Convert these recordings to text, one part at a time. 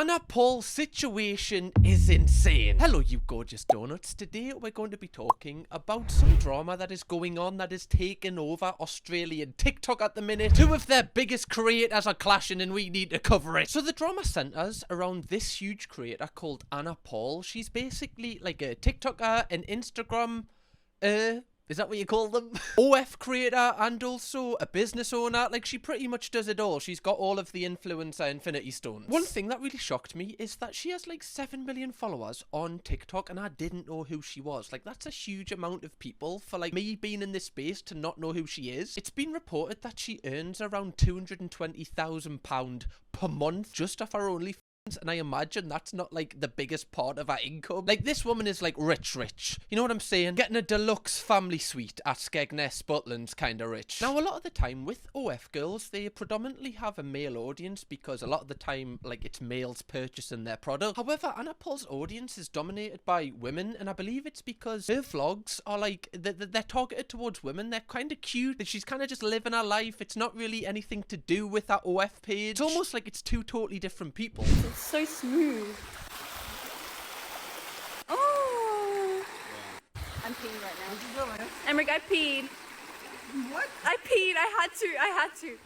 Anna Paul's situation is insane. Hello, you gorgeous donuts. Today we're going to be talking about some drama that is going on that is taking over Australian TikTok at the minute. Two of their biggest creators are clashing and we need to cover it. So the drama centers around this huge creator called Anna Paul. She's basically like a TikToker, an Instagram, is that what you call them? OF creator and also a business owner. Like, she pretty much does it all. She's got all of the influencer infinity stones. One thing that really shocked me is that she has like 7 million followers on TikTok and I didn't know who she was. Like, that's a huge amount of people for like me being in this space to not know who she is. It's been reported that she earns around £220,000 per month just off her OnlyFans. And I imagine that's not like the biggest part of her income. Like, this woman is like rich. You know what I'm saying? Getting a deluxe family suite at Skegness, Butland's kind of rich. Now, a lot of the time with OF girls, they predominantly have a male audience because a lot of the time, like, it's males purchasing their product. However, Anna Paul's audience is dominated by women, and I believe it's because her vlogs are like, they're targeted towards women. They're kind of cute. She's kind of just living her life. It's not really anything to do with that OF page. It's almost like it's two totally different people. It's so smooth. Oh! I'm peeing right now. Emmerich, I peed. What? I peed. I had to.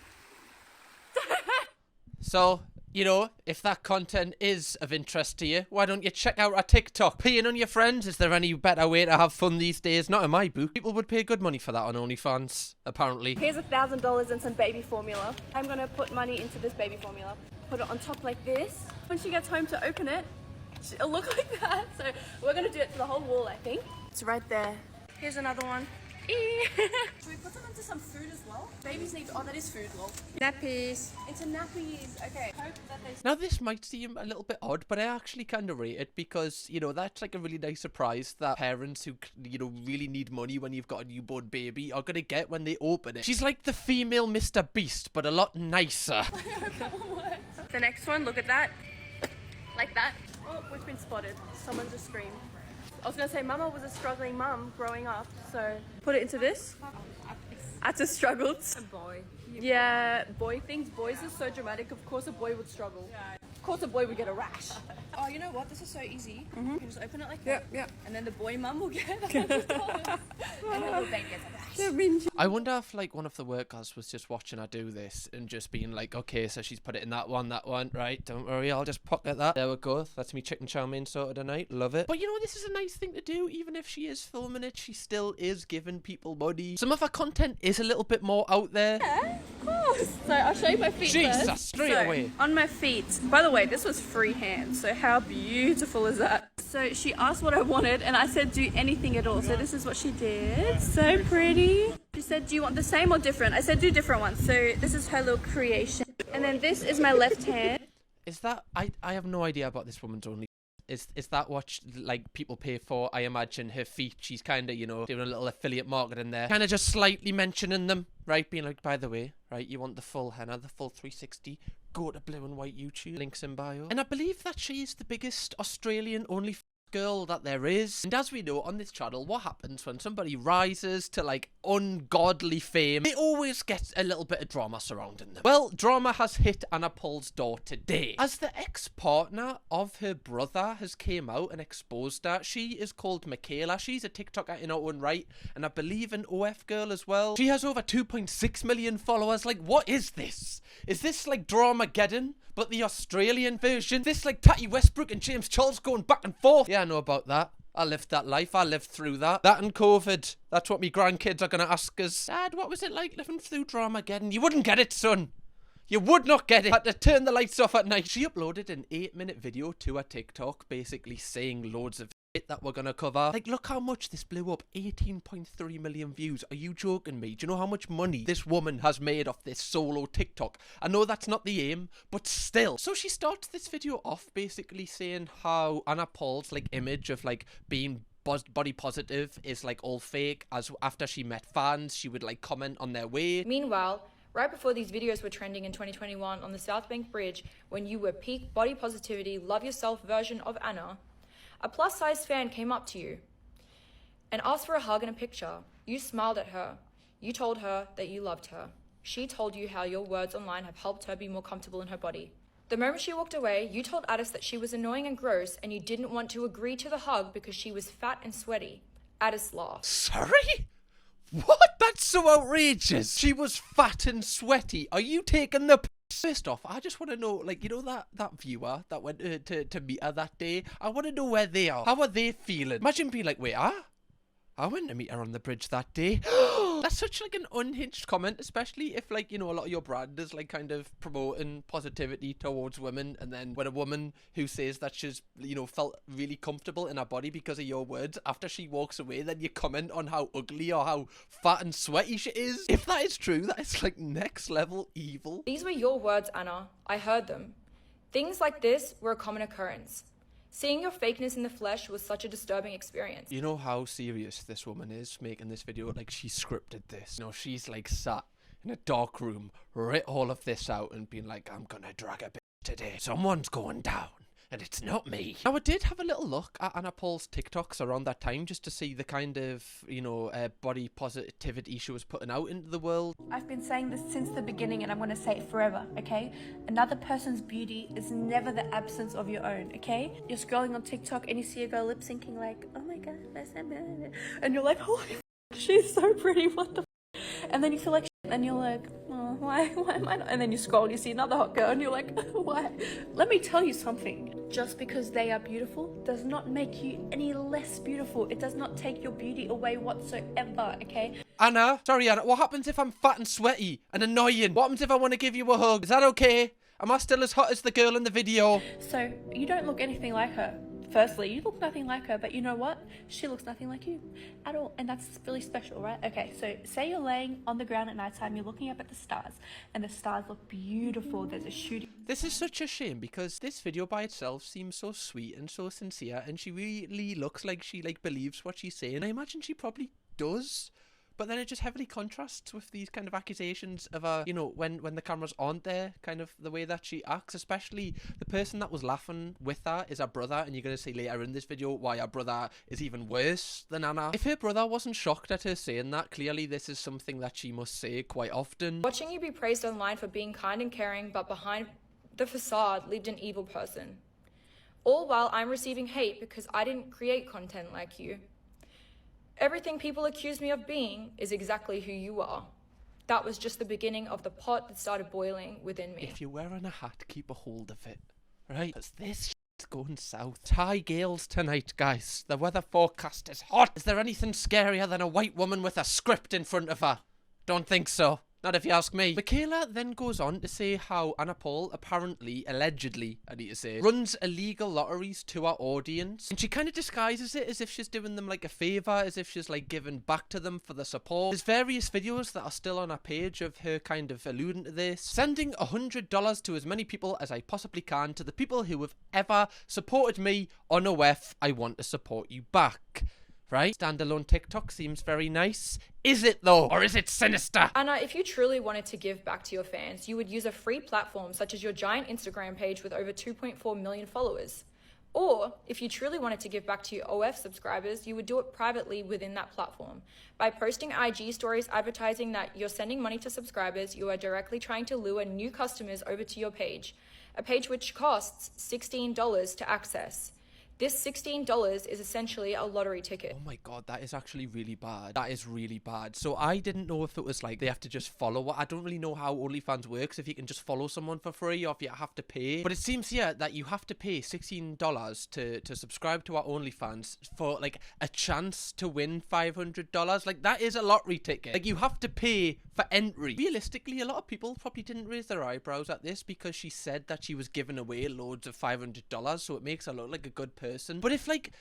So, you know, if that content is of interest to you, why don't you check out our TikTok? Peeing on your friends? Is there any better way to have fun these days? Not in my book. People would pay good money for that on OnlyFans, apparently. Here's $1,000 and some baby formula. I'm gonna put money into this baby formula. Put it on top like this. When she gets home to open it, it'll look like that. So we're gonna do it to the whole wall, I think. It's right there. Here's another one. Should we put them into some food as well? Babies need, oh, that is food, lol. Nappies. Into nappies, okay. Hope that they... Now, this might seem a little bit odd, but I actually kind of rate it because, you know, that's like a really nice surprise that parents who, you know, really need money when you've got a newborn baby are gonna get when they open it. She's like the female Mr. Beast, but a lot nicer. The next one, look at that. Like that. Oh, we've been spotted. Someone just screamed. I was gonna say Mama was a struggling mum growing up, so put it into this. I just struggled. A boy. Yeah, boy things. Boys are so dramatic. Of course a boy would struggle. Yeah. Of course a boy would get a rash. Oh, you know what? This is so easy. Mm-hmm. You can just open it like that. Yeah. And then the boy mum will get $100. And the little baby gets a rash. I wonder if like one of the workers was just watching her do this and just being like, okay, so she's put it in that one, right? Don't worry, I'll just pocket that. There we go. That's me chicken chow mein sorted tonight. Love it. But you know, this is a nice thing to do. Even if she is filming it, she still is giving people money. Some of her content is a little bit more out there. Yeah, of course. So I'll show you my feet Jesus, first. straight away. On my feet. By the way, this was freehand. So how beautiful is that? So she asked what I wanted and I said do anything at all. So this is what she did. So pretty. She said, do you want the same or different? I said do different ones. So this is her little creation. And then this is my left hand. Is that... I have no idea about this woman's only... Is that what like people pay for? I imagine her feet, she's kind of, you know, doing a little affiliate marketing there. Kind of just slightly mentioning them, right? Being like, by the way, right, you want the full henna, the full 360, go to Blue and White YouTube, links in bio. And I believe that she is the biggest Australian OnlyFans girl that there is. And as we know on this channel, what happens when somebody rises to like ungodly fame, they always get a little bit of drama surrounding them. Well, drama has hit Anna Paul's door today as the ex-partner of her brother has came out and exposed her. She is called Mikaela. She's a TikToker in her own right and I believe an OF girl as well. She has over 2.6 million followers. Like, what is this? Is this like Dramageddon, but the Australian version? This like Tatty Westbrook and James Charles going back and forth? Yeah, I know about that. I lived that life. I lived through that. That and COVID. That's what me grandkids are going to ask us. Dad, what was it like living through Dramageddon? You wouldn't get it, son. You would not get it. Had to turn the lights off at night. She uploaded an 8-minute video to her TikTok, basically saying loads of shit that we're gonna cover. Like, look how much this blew up. 18.3 million views. Are you joking me? Do you know how much money this woman has made off this solo TikTok? I know that's not the aim, but still. So she starts this video off basically saying how Anna Paul's like image of like being body positive is like all fake, as after she met fans, she would like comment on their weight. Meanwhile, right before these videos were trending in 2021 on the South Bank Bridge, when you were peak body positivity, love yourself version of Anna, a plus-size fan came up to you and asked for a hug and a picture. You smiled at her. You told her that you loved her. She told you how your words online have helped her be more comfortable in her body. The moment she walked away, you told Addis that she was annoying and gross and you didn't want to agree to the hug because she was fat and sweaty. Addis laughed. Sorry? What? That's so outrageous. She was fat and sweaty. Are you taking the piss? First off, I just want to know, like, you know that viewer that went to meet her that day? I want to know where they are. How are they feeling? Imagine being like, wait, I went to meet her on the bridge that day. That's such like an unhinged comment, especially if like, you know, a lot of your brand is like kind of promoting positivity towards women, and then when a woman who says that she's, you know, felt really comfortable in her body because of your words, after she walks away, then you comment on how ugly or how fat and sweaty she is. If that is true, that is like next level evil. These were your words, Anna. I heard them. Things like this were a common occurrence. Seeing your fakeness in the flesh was such a disturbing experience. You know how serious this woman is making this video? Like, she scripted this. You know, she's like sat in a dark room, writ all of this out and been like, I'm gonna drag a bitch today. Someone's going down. And it's not me. Now, I did have a little look at Anna Paul's TikToks around that time just to see the kind of, you know, body positivity she was putting out into the world. I've been saying this since the beginning and I'm going to say it forever, okay? Another person's beauty is never the absence of your own, okay? You're scrolling on TikTok and you see a girl lip syncing like, oh my god, that's so bad. And you're like, holy f***, she's so pretty, what the f***? And then you feel like shit and you're like, oh, why am I not? And then you scroll and you see another hot girl and you're like, why? Let me tell you something. Just because they are beautiful does not make you any less beautiful. It does not take your beauty away whatsoever, okay? Anna, sorry Anna, what happens if I'm fat and sweaty and annoying? What happens if I want to give you a hug? Is that okay? Am I still as hot as the girl in the video? So, you don't look anything like her. Firstly, you look nothing like her, but you know what? She looks nothing like you at all, and that's really special, right? Okay, so say you're laying on the ground at nighttime, you're looking up at the stars, and the stars look beautiful. There's a shooting. This is such a shame because this video by itself seems so sweet and so sincere, and she really looks like she like believes what she's saying. I imagine she probably does. But then it just heavily contrasts with these kind of accusations of her, you know, when the cameras aren't there, kind of the way that she acts, especially the person that was laughing with her is her brother, and you're going to see later in this video why her brother is even worse than Anna. If her brother wasn't shocked at her saying that, clearly this is something that she must say quite often. Watching you be praised online for being kind and caring, but behind the facade lived an evil person. All while I'm receiving hate because I didn't create content like you. Everything people accuse me of being is exactly who you are. That was just the beginning of the pot that started boiling within me. If you're wearing a hat, keep a hold of it, right? Because this shit's going south. High gales tonight, guys. The weather forecast is hot. Is there anything scarier than a white woman with a script in front of her? Don't think so. Not if you ask me. Mikaela then goes on to say how Anna Paul apparently, allegedly, I need to say, runs illegal lotteries to our audience. And she kind of disguises it as if she's doing them like a favour, as if she's like giving back to them for the support. There's various videos that are still on our page of her kind of alluding to this. Sending $100 to as many people as I possibly can, to the people who have ever supported me on OF. I want to support you back. Right? Standalone TikTok seems very nice. Is it though? Or is it sinister? Anna, if you truly wanted to give back to your fans, you would use a free platform such as your giant Instagram page with over 2.4 million followers. Or, if you truly wanted to give back to your OF subscribers, you would do it privately within that platform. By posting IG stories advertising that you're sending money to subscribers, you are directly trying to lure new customers over to your page. A page which costs $16 to access. This $16 is essentially a lottery ticket. Oh my god, that is actually really bad. That is really bad. So I didn't know if it was like they have to just follow. I don't really know how OnlyFans works, if you can just follow someone for free or if you have to pay. But it seems here that you have to pay $16 to subscribe to our OnlyFans for like a chance to win $500. Like, that is a lottery ticket. Like, you have to pay for entry. Realistically, a lot of people probably didn't raise their eyebrows at this because she said that she was giving away loads of $500, so it makes her look like a good person. But if like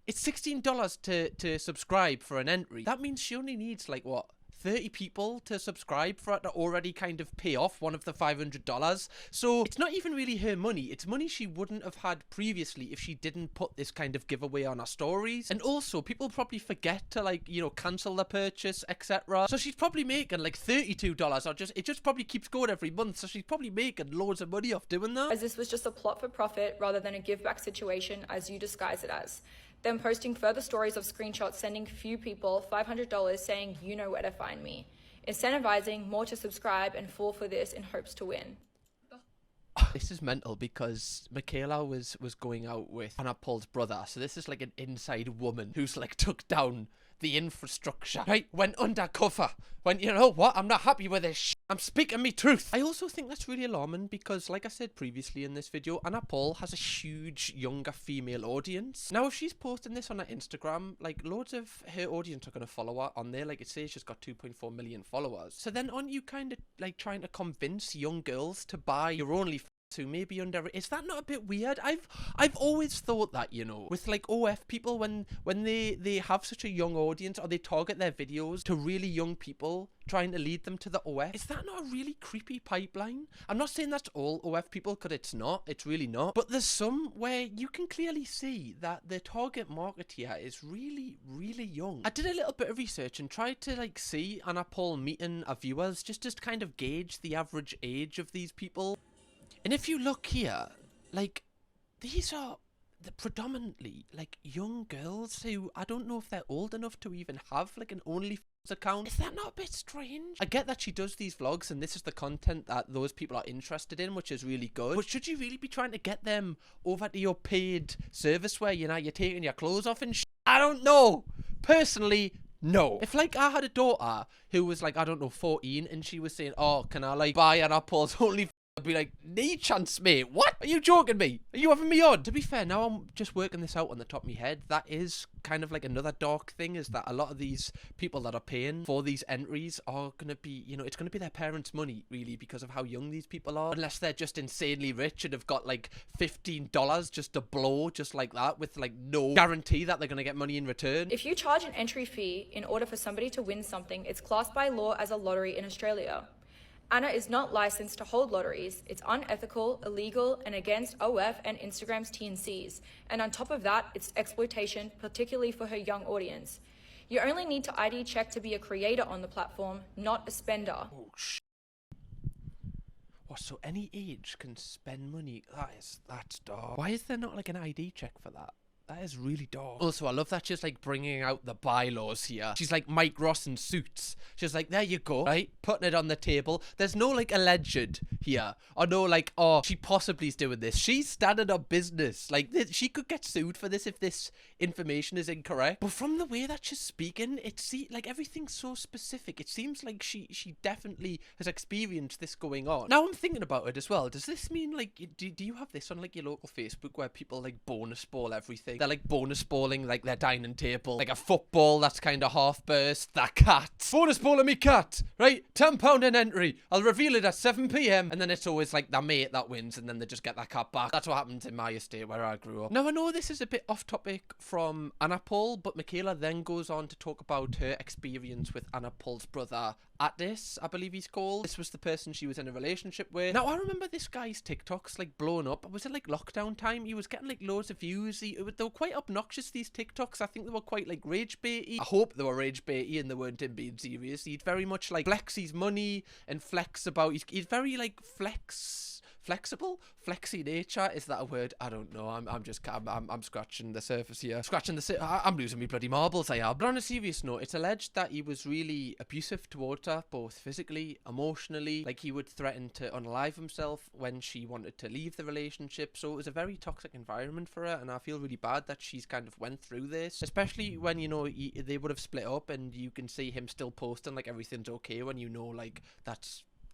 it's $16 to subscribe for an entry, that means she only needs like what, 30 people to subscribe for it to already kind of pay off one of the $500. So it's not even really her money. It's money she wouldn't have had previously if she didn't put this kind of giveaway on her stories. And also, people probably forget to like, you know, cancel the purchase, etc. So she's probably making like $32 or it just probably keeps going every month. So she's probably making loads of money off doing that. As this was just a plot for profit rather than a give back situation as you disguise it as. Then posting further stories of screenshots sending few people $500 saying you know where to find me. Incentivizing more to subscribe and fall for this in hopes to win. This is mental because Mikaela was going out with Anna Paul's brother. So this is like an inside woman who's like took down the infrastructure, right? Went undercover. Went, you know what? I'm not happy with this. I'm speaking me truth. I also think that's really alarming because, like I said previously in this video, Anna Paul has a huge younger female audience. Now, if she's posting this on her Instagram, like loads of her audience are going to follow her on there. Like it says she's got 2.4 million followers. So then aren't you kind of like trying to convince young girls to buy your OnlyFans who may be under? Is that not a bit weird? I've always thought that, you know, with like OF people, when they have such a young audience or they target their videos to really young people trying to lead them to the OF, is that not a really creepy pipeline? I'm not saying that's all OF people, because it's not, it's really not, but there's some where you can clearly see that the target market here is really, really young. I did a little bit of research and tried to like see Anna Paul meeting her viewers, just to kind of gauge the average age of these people. And if you look here, like, these are predominantly, like, young girls who, I don't know if they're old enough to even have, like, an OnlyFans account. Is that not a bit strange? I get that she does these vlogs and this is the content that those people are interested in, which is really good. But should you really be trying to get them over to your paid service where, you know, you're taking your clothes off and I don't know. Personally, no. If, like, I had a daughter who was, like, I don't know, 14, and she was saying, oh, can I, like, buy an Apple's OnlyFans? I'd be like, knee chance, mate. What? Are you joking me? Are you having me on? To be fair, now I'm just working this out on the top of my head. That is kind of like another dark thing, is that a lot of these people that are paying for these entries are going to be, you know, it's going to be their parents' money, really, because of how young these people are. Unless they're just insanely rich and have got like $15 just to blow, just like that, with like no guarantee that they're going to get money in return. If you charge an entry fee in order for somebody to win something, it's classed by law as a lottery in Australia. Anna is not licensed to hold lotteries. It's unethical, illegal, and against OF and Instagram's T&Cs. And on top of that, it's exploitation, particularly for her young audience. You only need to ID check to be a creator on the platform, not a spender. Oh, what, so any age can spend money? That's dark. Why is there not like an ID check for that? That is really dark. Also, I love that she's like bringing out the bylaws here. She's like Mike Ross in Suits. She's like, there you go, right? Putting it on the table. There's no like alleged here. Or no like, oh, she possibly is doing this. She's standing up business. Like, she could get sued for this if this information is incorrect. But from the way that she's speaking, it's like everything's so specific. It seems like she definitely has experienced this going on. Now I'm thinking about it as well. Does this mean like, do you have this on like your local Facebook where people like bonus ball everything? They're like bonus balling like their dining table, like a football that's kind of half burst. That cat, bonus balling me cat, right? £10 an entry. I'll reveal it at 7 p.m. and then it's always like their mate that wins, and then they just get that cat back. That's what happens in my estate where I grew up. Now I know this is a bit off topic from Anna Paul, but Mikaela then goes on to talk about her experience with Anna Paul's brother Attis, I believe he's called. This was the person she was in a relationship with. Now I remember this guy's TikToks like blowing up. Was it like lockdown time? He was getting like loads of views. They were quite obnoxious, these TikToks. I think they were quite like rage baity. I hope they were rage baity and they weren't him being serious. He'd very much like flex his money and flex about. He's very like flexible. Flexy nature, is that a word? I don't know. I'm scratching the surface here. I'm losing me bloody marbles, I am. But on a serious note, it's alleged that he was really abusive towards her, both physically, emotionally. Like, he would threaten to unalive himself when she wanted to leave the relationship. So it was a very toxic environment for her, and I feel really bad that she's kind of went through this, especially when, you know, they would have split up and you can see him still posting like everything's okay, when you know like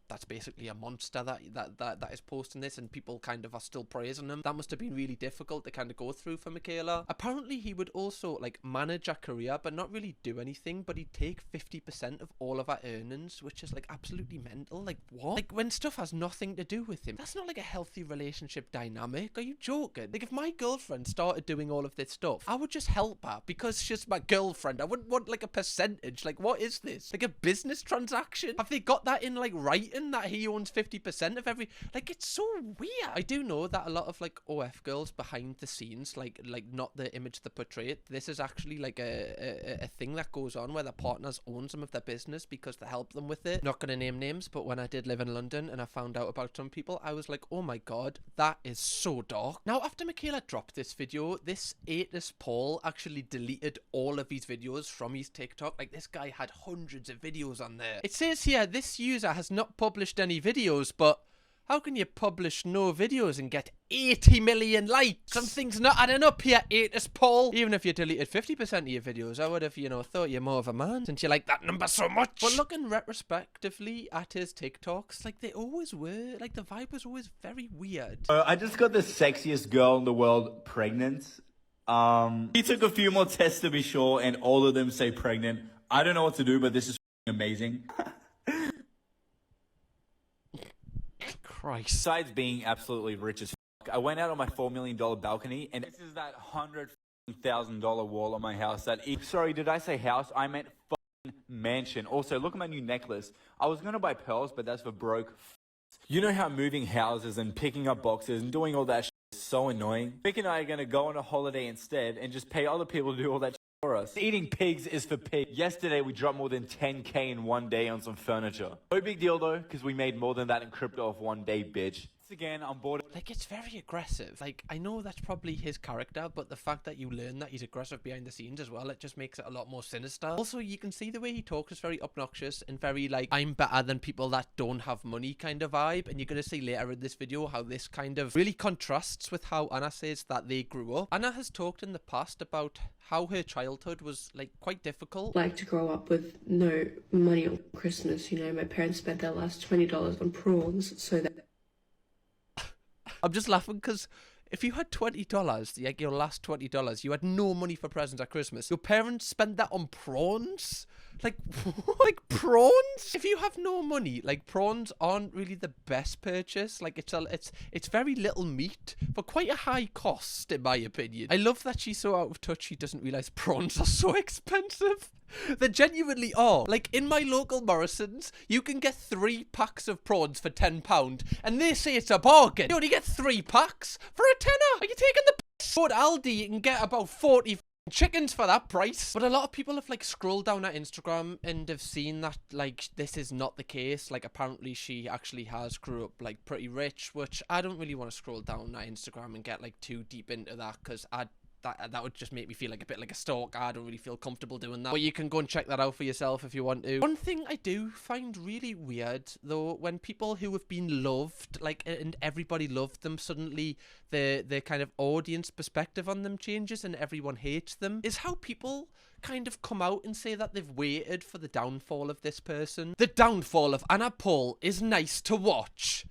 that's basically a monster that is posting this, and people kind of are still praising him. That must have been really difficult to kind of go through for Mikaela. Apparently he would also like manage her career but not really do anything, but he'd take 50% of all of her earnings, which is like absolutely mental. Like, what? Like, when stuff has nothing to do with him. That's not like a healthy relationship dynamic. Are you joking? Like, if my girlfriend started doing all of this stuff, I would just help her because she's my girlfriend. I wouldn't want like a percentage. Like, what is this? Like a business transaction? Have they got that in like writing, that he owns 50% of every, like, it's so weird. I do know that a lot of like OF girls behind the scenes, like not the image they portray, this is actually like a thing that goes on where their partners own some of their business because they help them with it. Not gonna name names, but when I did live in London and I found out about some people, I was like, oh my god, that is so dark. Now, after Mikaela dropped this video, this Attis Paul actually deleted all of his videos from his TikTok. Like, this guy had hundreds of videos on there. It says here, this user has not published any videos, but How can you publish no videos and get 80 million likes? Something's not adding up here, Atus Paul. Even if you deleted 50% of your videos, I would have, you know, thought you're more of a man since you like that number so much. But looking retrospectively at his TikToks, like they always were, like the vibe was always very weird. I just got the sexiest girl in the world pregnant. He took a few more tests to be sure, and all of them say pregnant. I don't know what to do, but this is amazing. Christ. Besides being absolutely rich as fuck, I went out on my $4 million balcony, and this is that $100,000 wall on my house that... Sorry, did I say house? I meant mansion. Also, look at my new necklace. I was going to buy pearls, but that's for broke. You know how moving houses and picking up boxes and doing all that shit is so annoying? Vic and I are going to go on a holiday instead and just pay other people to do all that shit for us. Eating pigs is for pigs. Yesterday, we dropped more than 10K in one day on some furniture. No big deal, though, because we made more than that in crypto of one day, bitch. Again, I'm bored. Like, it's very aggressive. Like, I know that's probably his character, but the fact that you learn that he's aggressive behind the scenes as well, it just makes it a lot more sinister. Also, you can see the way he talks is very obnoxious and very, like, I'm better than people that don't have money kind of vibe. And you're going to see later in this video how this kind of really contrasts with how Anna says that they grew up. Anna has talked in the past about how her childhood was, like, quite difficult. Like to grow up with no money on Christmas, you know, my parents spent their last $20 on prawns so that... I'm just laughing because if you had $20, like your last $20, you had no money for presents at Christmas. Your parents spent that on prawns? Like, like prawns? If you have no money, like prawns aren't really the best purchase. Like it's very little meat for quite a high cost, in my opinion. I love that she's so out of touch she doesn't realise prawns are so expensive. They genuinely are. Like, in my local Morrison's, you can get 3 packs of prawns for £10, and they say it's a bargain. You only get 3 packs for a tenner. Are you taking the piss? Go to Aldi, you can get about 40 chickens for that price. But a lot of people have, like, scrolled down her Instagram and have seen that, like, this is not the case. Like, apparently she actually has grew up, like, pretty rich, which I don't really want to scroll down her Instagram and get, like, too deep into that, because that would just make me feel like a bit like a stalker. I don't really feel comfortable doing that. But you can go and check that out for yourself if you want to. One thing I do find really weird, though, when people who have been loved, like, and everybody loved them, suddenly the kind of audience perspective on them changes and everyone hates them, is how people kind of come out and say that they've waited for the downfall of this person. The downfall of Anna Paul is nice to watch.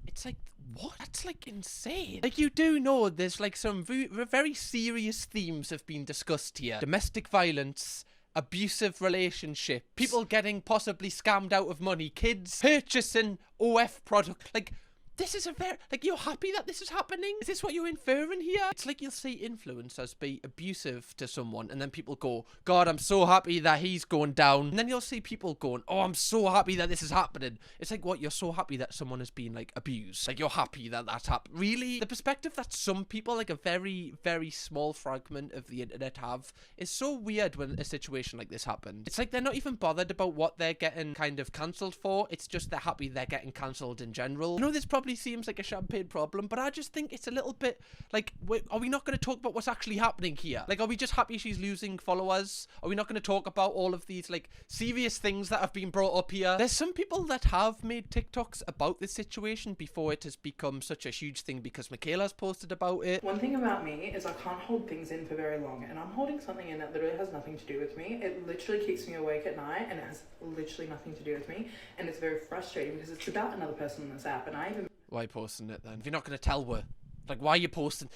It's like, what? That's, like, insane. Like, you do know there's, like, some very serious themes have been discussed here. Domestic violence, abusive relationship, people getting possibly scammed out of money, kids purchasing OF product. Like, this is a very... Like, you're happy that this is happening? Is this what you're inferring here? It's like you'll see influencers be abusive to someone, and then people go, God, I'm so happy that he's going down. And then you'll see people going, oh, I'm so happy that this is happening. It's like, what? You're so happy that someone is being, like, abused. Like, you're happy that that's happened. Really? The perspective that some people, like a very, very small fragment of the internet have, is so weird when a situation like this happens. It's like they're not even bothered about what they're getting kind of cancelled for. It's just they're happy they're getting cancelled in general. I know this probably seems like a champagne problem, but I just think it's a little bit like, are we not going to talk about what's actually happening here? Like, are we just happy she's losing followers? Are we not going to talk about all of these, like, serious things that have been brought up here? There's some people that have made TikToks about this situation before it has become such a huge thing, because Mikaela's posted about it. One thing about me is I can't hold things in for very long, and I'm holding something in that literally has nothing to do with me. It literally keeps me awake at night, and it has literally nothing to do with me, and it's very frustrating because it's about another person on this app, and I even... Why are you posting it then? If you're not going to tell her, like, why are you posting?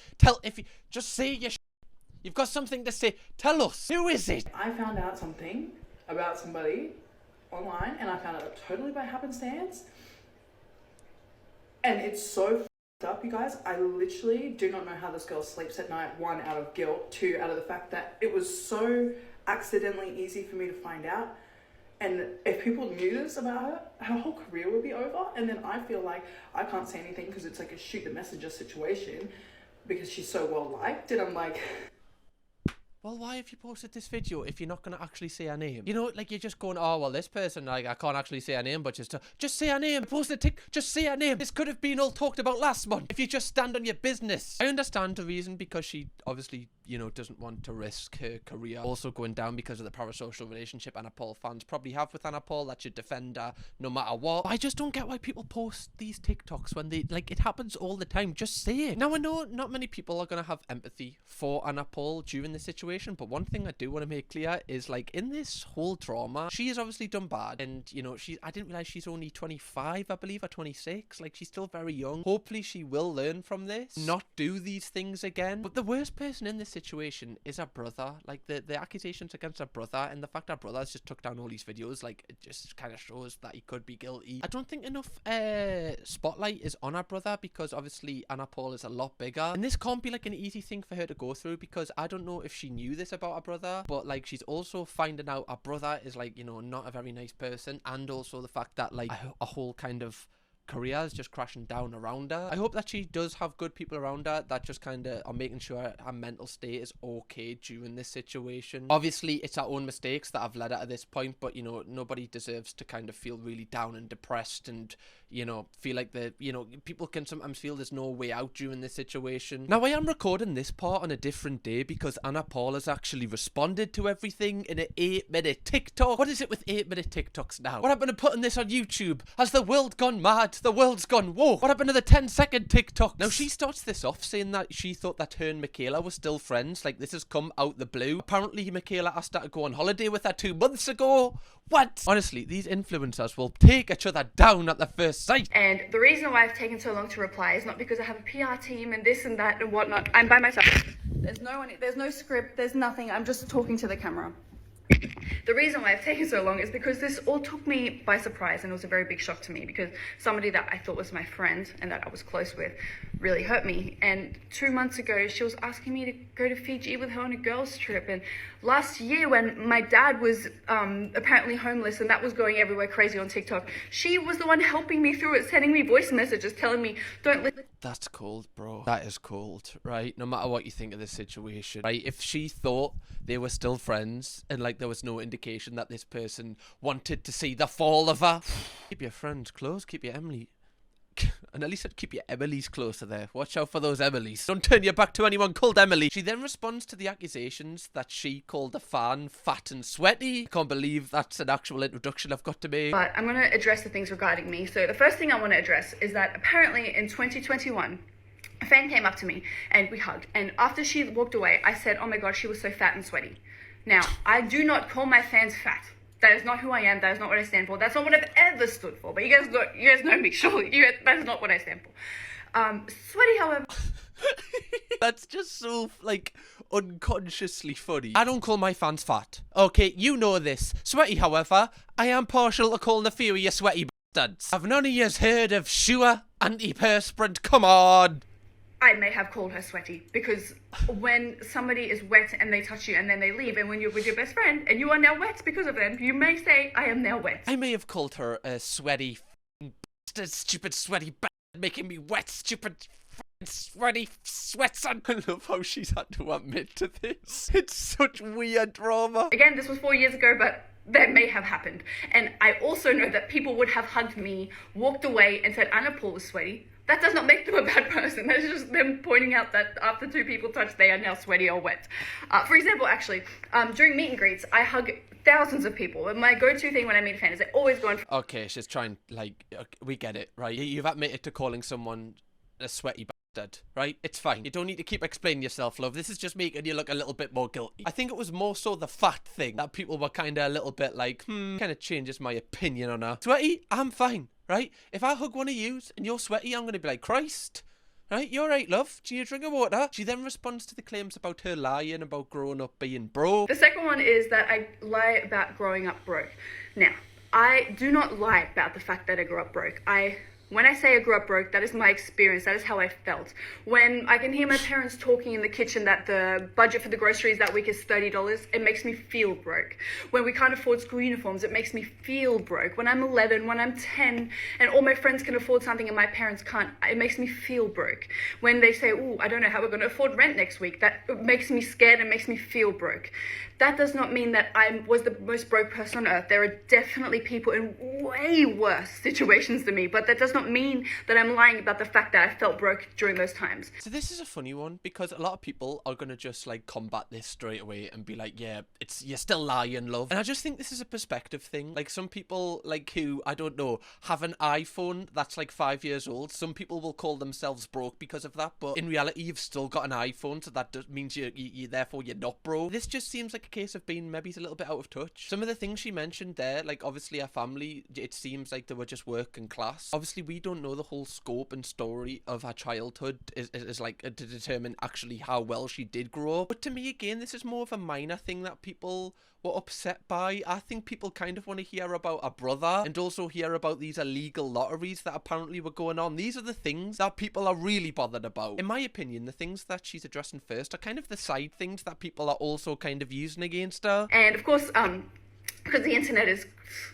If you just say your you've got something to say, tell us. Who is it? I found out something about somebody online, and I found out totally by happenstance, and it's so f***ed up, you guys. I literally do not know how this girl sleeps at night. 1, out of guilt. 2, out of the fact that it was so accidentally easy for me to find out. And if people knew this about her, her whole career would be over. And then I feel like I can't say anything because it's like a shoot the messenger situation because she's so well liked. And I'm like... well, why have you posted this video if you're not going to actually say her name? You know, like, you're just going, oh, well, this person, like, I can't actually say her name, but just say her name. Post a tick, just say her name. This could have been all talked about last month if you just stand on your business. I understand the reason, because she obviously, you know, doesn't want to risk her career also going down because of the parasocial relationship Anna Paul fans probably have with Anna Paul that should defend her no matter what. But I just don't get why people post these TikToks when they, like, it happens all the time. Just say it. Now, I know not many people are going to have empathy for Anna Paul during this situation, but one thing I do want to make clear is, like, in this whole drama, she has obviously done bad, and, you know, I didn't realize she's only 25, I believe, or 26. Like, she's still very young. Hopefully she will learn from this, not do these things again. But the worst person in this situation is her brother. Like, the accusations against her brother, and the fact her brother's just took down all these videos, like, it just kind of shows that he could be guilty. I don't think enough spotlight is on her brother, because obviously Anna Paul is a lot bigger, and this can't be like an easy thing for her to go through, because I don't know if she knew this about her brother, but, like, she's also finding out her brother is, like, you know, not a very nice person, and also the fact that, like, a whole kind of career is just crashing down around her. I hope that she does have good people around her that just kind of are making sure her mental state is okay during this situation. Obviously, it's our own mistakes that have led her to this point, but, you know, nobody deserves to kind of feel really down and depressed and, you know, feel like people can sometimes feel there's no way out during this situation. Now, I am recording this part on a different day because Anna Paul has actually responded to everything in an 8-minute TikTok. What is it with 8-minute TikToks now? What happened to putting this on YouTube? Has the world gone mad? The world's gone woke. What happened to the 10-second TikTok? Now, she starts this off saying that she thought that her and Mikaela were still friends. Like, this has come out the blue. Apparently, Mikaela asked her to go on holiday with her 2 months ago. What? Honestly, these influencers will take each other down at the first sight. And the reason why I've taken so long to reply is not because I have a PR team and this and that and whatnot. I'm by myself. There's no one, there's no script, there's nothing. I'm just talking to the camera. The reason why I've taken so long is because this all took me by surprise, and it was a very big shock to me because somebody that I thought was my friend and that I was close with really hurt me. And 2 months ago, she was asking me to go to Fiji with her on a girls' trip. And last year, when my dad was apparently homeless and that was going everywhere crazy on TikTok, she was the one helping me through it, sending me voice messages telling me, don't listen. That's cold, bro. That is cold, right? No matter what you think of this situation, right? If she thought they were still friends and, like, there was no indication that this person wanted to see the fall of her, keep your friends close, keep your Emily... And at least I'd keep your Emily's closer there. Watch out for those Emilys. Don't turn your back to anyone called Emily. She then responds to the accusations that she called a fan fat and sweaty. I can't believe that's an actual introduction I've got to make. But I'm going to address the things regarding me. So the first thing I want to address is that apparently in 2021, a fan came up to me and we hugged. And after she walked away, I said, oh my God, she was so fat and sweaty. Now, I do not call my fans fat. That is not who I am. That is not what I stand for. That's not what I've ever stood for. But you guys know me, surely. That's not what I stand for. Sweaty, however... That's just so, like, unconsciously funny. I don't call my fans fat. Okay, you know this. Sweaty, however, I am partial to calling a few of you sweaty bastards. Have none of yous heard of Sure antiperspirant? Come on! I may have called her sweaty because when somebody is wet and they touch you and then they leave, and when you're with your best friend and you are now wet because of them, you may say, I am now wet. I may have called her a sweaty bastard, stupid sweaty bastard, making me wet, stupid sweaty sweatson. I love how she's had to admit to this. It's such weird drama. Again, this was 4 years ago, but that may have happened. And I also know that people would have hugged me, walked away and said Anna Paul was sweaty. That does not make them a bad person. That's just them pointing out that after 2 people touch, they are now sweaty or wet. For example, actually, during meet and greets, I hug thousands of people. And my go-to thing when I meet a fan is I always go on... Okay, she's trying, like, we get it, right? You've admitted to calling someone a sweaty bastard, right? It's fine. You don't need to keep explaining yourself, love. This is just making you look a little bit more guilty. I think it was more so the fat thing that people were kind of a little bit like, kind of changes my opinion on her. Sweaty, I'm fine. Right? If I hug one of yous and you're sweaty, I'm going to be like, Christ. Right? You're right, love. Do you drink of water? She then responds to the claims about her lying about growing up being broke. The second one is that I lie about growing up broke. Now, I do not lie about the fact that I grew up broke. I When I say I grew up broke, that is my experience. That is how I felt. When I can hear my parents talking in the kitchen that the budget for the groceries that week is $30, it makes me feel broke. When we can't afford school uniforms, it makes me feel broke. When I'm 11, when I'm 10, and all my friends can afford something and my parents can't, it makes me feel broke. When they say, oh, I don't know how we're going to afford rent next week, that makes me scared and makes me feel broke. That does not mean that I was the most broke person on earth. There are definitely people in way worse situations than me, but that does not mean that I'm lying about the fact that I felt broke during those times. So this is a funny one because a lot of people are going to just like combat this straight away and be like, yeah, you're still lying, love. And I just think this is a perspective thing. Like some people like who, I don't know, have an iPhone that's like 5 years old. Some people will call themselves broke because of that, but in reality, you've still got an iPhone, so that means you therefore you're not broke. This just seems like a case of being maybe a little bit out of touch. Some of the things she mentioned there, like obviously her family, it seems like they were just working class. Obviously, we don't know the whole scope and story of her childhood is like to determine actually how well she did grow up. But to me, again, this is more of a minor thing that people were upset by. I think people kind of want to hear about her brother and also hear about these illegal lotteries that apparently were going on. These are the things that people are really bothered about. In my opinion, the things that she's addressing first are kind of the side things that people are also kind of using against her. And of course, because the internet is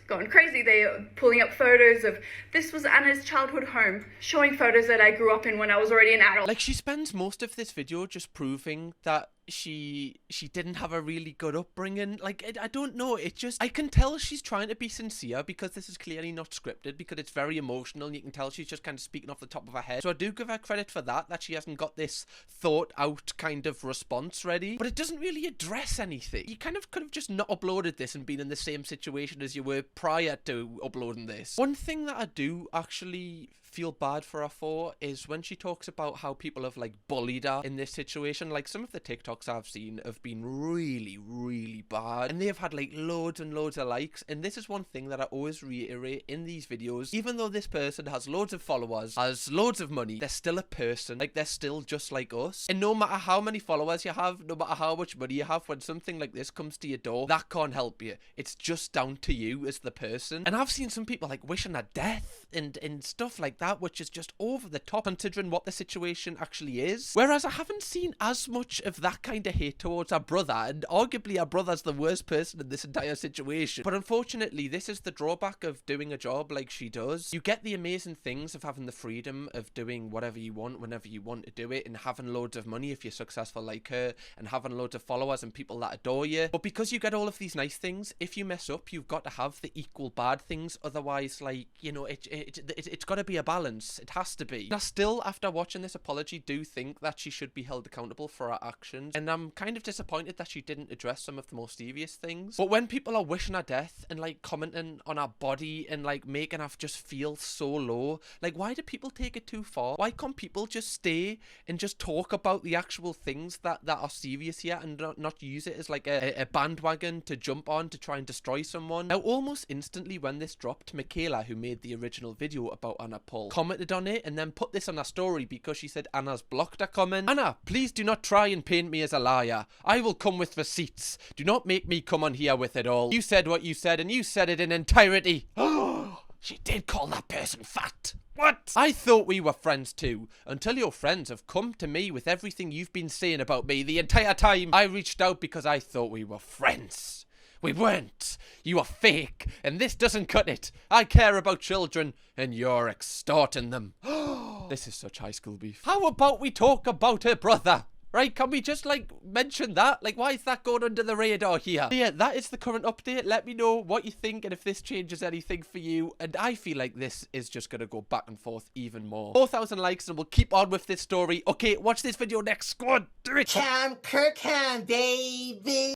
going crazy, they are pulling up photos of, this was Anna's childhood home, showing photos that I grew up in when I was already an adult. Like, she spends most of this video just proving that she didn't have a really good upbringing. Like, I don't know, it just, I can tell she's trying to be sincere because this is clearly not scripted, because it's very emotional and you can tell she's just kind of speaking off the top of her head. So I do give her credit for that she hasn't got this thought out kind of response ready, but it doesn't really address anything. You kind of could have just not uploaded this and been in the same situation as you were prior to uploading this. One thing that I do actually feel bad for her for is when she talks about how people have like bullied her in this situation. Like, some of the TikToks I've seen have been really, really bad, and they have had like loads and loads of likes. And this is one thing that I always reiterate in these videos: even though this person has loads of followers, has loads of money, they're still a person. Like, they're still just like us. And no matter how many followers you have, no matter how much money you have, when something like this comes to your door, that can't help you. It's just down to you as the person. And I've seen some people like wishing her death and stuff like that, which is just over the top considering what the situation actually is. Whereas I haven't seen as much of that kind of hate towards her brother, and arguably her brother's the worst person in this entire situation. But unfortunately, this is the drawback of doing a job like she does. You get the amazing things of having the freedom of doing whatever you want whenever you want to do it, and having loads of money if you're successful like her, and having loads of followers and people that adore you. But because you get all of these nice things, if you mess up, you've got to have the equal bad things. Otherwise, like, you know, it's got to be a balance. It has to be. And I still, after watching this apology, do think that she should be held accountable for her actions. And I'm kind of disappointed that she didn't address some of the more serious things. But when people are wishing her death and like commenting on her body and like making her just feel so low, like, why do people take it too far? Why can't people just stay and just talk about the actual things that are serious here and not use it as like a bandwagon to jump on to try and destroy someone? Now, almost instantly when this dropped, Mikaela, who made the original video about Anna Paul, commented on it and then put this on her story because she said Anna's blocked her comment. Anna, please do not try and paint me as a liar. I will come with receipts. Do not make me come on here with it all. You said what you said and you said it in entirety. She did call that person fat. What? I thought we were friends too, until your friends have come to me with everything you've been saying about me the entire time. I reached out because I thought we were friends. We weren't. You are fake, and this doesn't cut it. I care about children, and you're extorting them. This is such high school beef. How about we talk about her brother? Right, can we just, like, mention that? Like, why is that going under the radar here? So yeah, that is the current update. Let me know what you think and if this changes anything for you. And I feel like this is just going to go back and forth even more. 4,000 likes and we'll keep on with this story. Okay, watch this video next. Go on, do it. Kirkham, baby.